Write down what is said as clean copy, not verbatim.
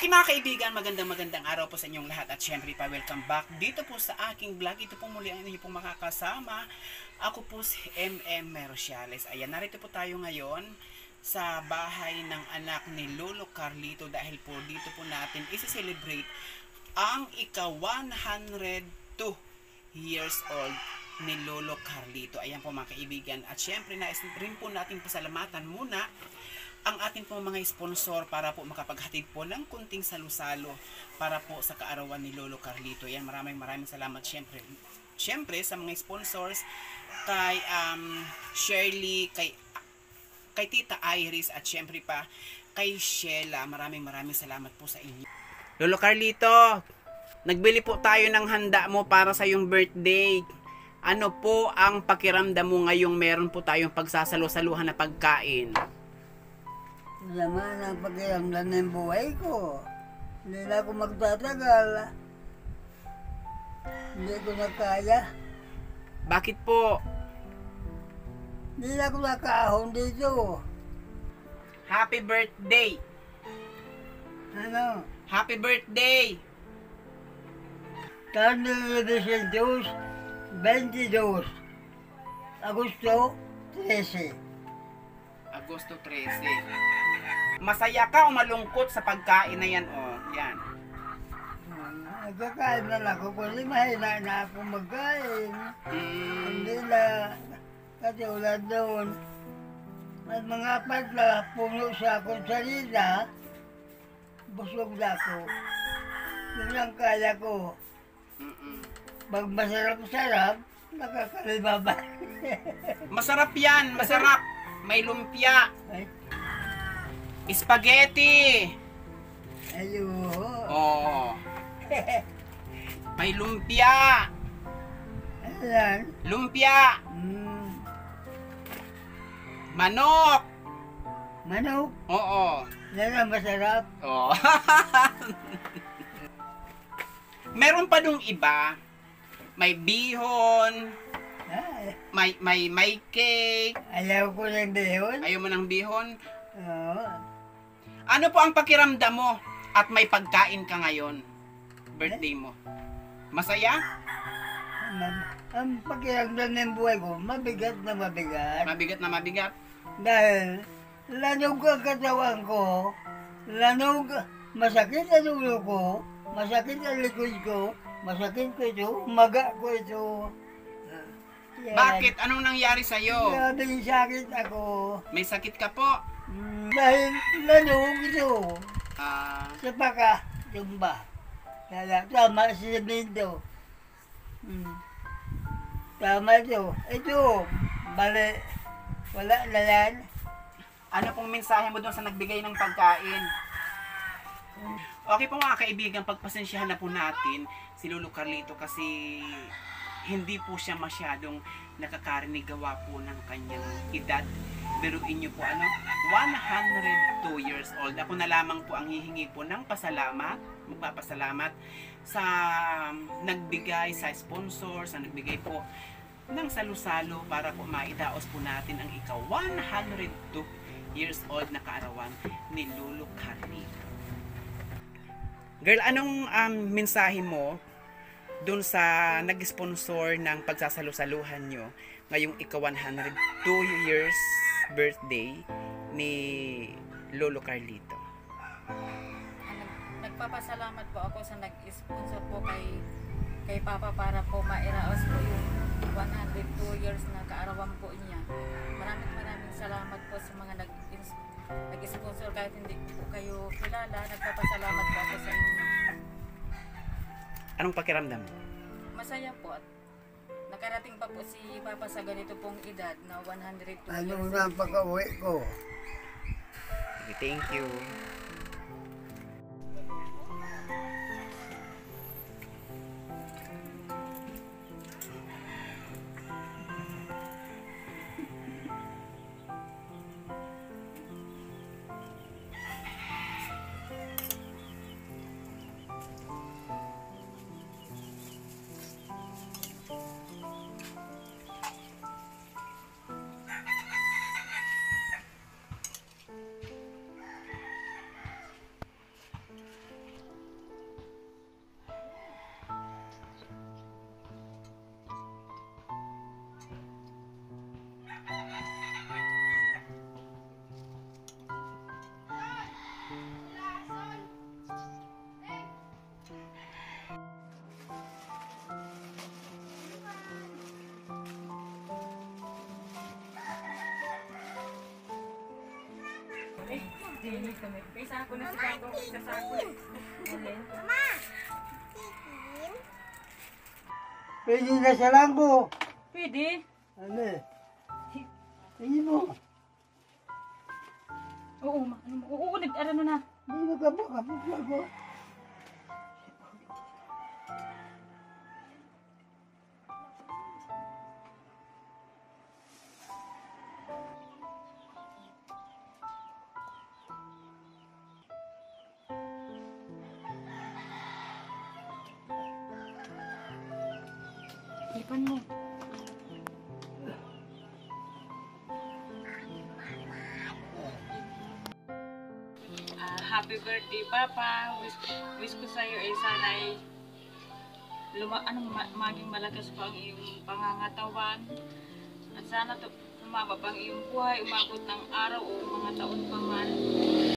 Okay mga kaibigan, magandang araw po sa inyong lahat at syempre pa welcome back dito po sa aking vlog. Ito po muli ang inyo pong makakasama. Ako po si MM Merociales. Ayan, narito po tayo ngayon sa bahay ng anak ni Lolo Carlito dahil po dito po natin isi-celebrate ang ika-102 years old ni Lolo Carlito. Ayan po mga kaibigan. At syempre nais rin po natin pasalamatan muna ang ating po mga sponsor para po makapaghatid po ng kunting salusalo para po sa kaarawan ni Lolo Carlito. Yan, maraming salamat syempre sa mga sponsors kay Shirley, kay Tita Iris at syempre pa kay Sheila. Maraming salamat po sa inyo. Lolo Carlito, nagbili po tayo ng handa mo para sa yung birthday. Ano po ang pakiramdam mo ngayong meron po tayong pagsasalo-saluhan na pagkain? Laman ang pakiramdam ng buhay ko. Hindi na ako magtatagal. Hindi ko na kaya. Bakit po? Hindi na ako nakahon dito. Happy birthday! Ano? Happy birthday! Taon ng 1922, Agosto 13. Agosto 13. Masaya ka o malungkot sa pagkain na yan? Oh, yan. Nagkakain na lang ako kasi mahina na ako magkain. Hindi na katulad doon. At mga patla, puno sa akong salita, busog na ako. Yun ang kaya ko. Pag masarap-sarap, nakakalibaba. Masarap yan, masarap. May lumpia. Ay, Spaghetti. ayun. Oh. May lumpia. Ayan. Lumpia. Manok. Manok. Oo. Yan ang masarap. Oh. Meron pa dong iba. May bihon. Ay, May cake. ayaw ko ng dehon. Ayaw mo ng bihon? Oo. Ano po ang pakiramdam mo at may pagkain ka ngayon? Birthday mo. Masaya? Ang pakiramdam ng buhay ko, mabigat na mabigat. Mabigat na mabigat? Dahil lanog ang katawan ko, lanog, masakit ang ulo ko, masakit ang likod ko, masakit ko ito, maga ko ito. Yan. Bakit? Anong nangyari sa'yo? Grabing sakit ako. May sakit ka po? Dahil lanog ito. Sa paka, tumba. Kaya tama si Sabindo. Tama ito. Ito, bali, wala na yan. Ano pong mensahe mo doon sa nagbigay ng pagkain? Okay po mga kaibigan, pagpasensyahan na po natin si Lolo Carlito kasi hindi po siya masyadong nakakarinig gawa po ng kanyang edad. Biruin niyo po 102 years old. Ako na lamang po ang hihingi po ng pasalamat, magpapasalamat sa nagbigay, sa sponsor, sa nagbigay po ng salusalo para po maidaos po natin ang ika-102 years old na kaarawan ni Lolo Carlito. Girl, anong mensahe mo dun sa nag-sponsor ng pagsasalusaluhan nyo ngayong ika-102 years birthday ni Lolo Carlito? Nagpapasalamat po ako sa nag-sponsor po kay Papa para po mairaos po yung 102 years na kaarawan po niya. Maraming salamat po sa mga nag-sponsor kahit hindi po kayo kilala. Nagpapasalamat po ako sa inyo. Anong pakiramdam mo? Masaya po at nakarating pa po si Papa sa ganito pong edad na 102 Ano years. na ang pag-uwi ko? Okay, thank you. Isa ako na si Bago, isa sa ako. Alin? Pwede na sa langko. Pwede. Ano eh? Tingin mo. Oo, nag-ano na. Hindi mo kapag ako. Ipan mo. Happy birthday, Papa. Wish ko sa'yo ay sana'y maging malakas pa ang iyong pangangatawan. At sana tumaba pang iyong buhay, umabot ng araw o mga taon pa man.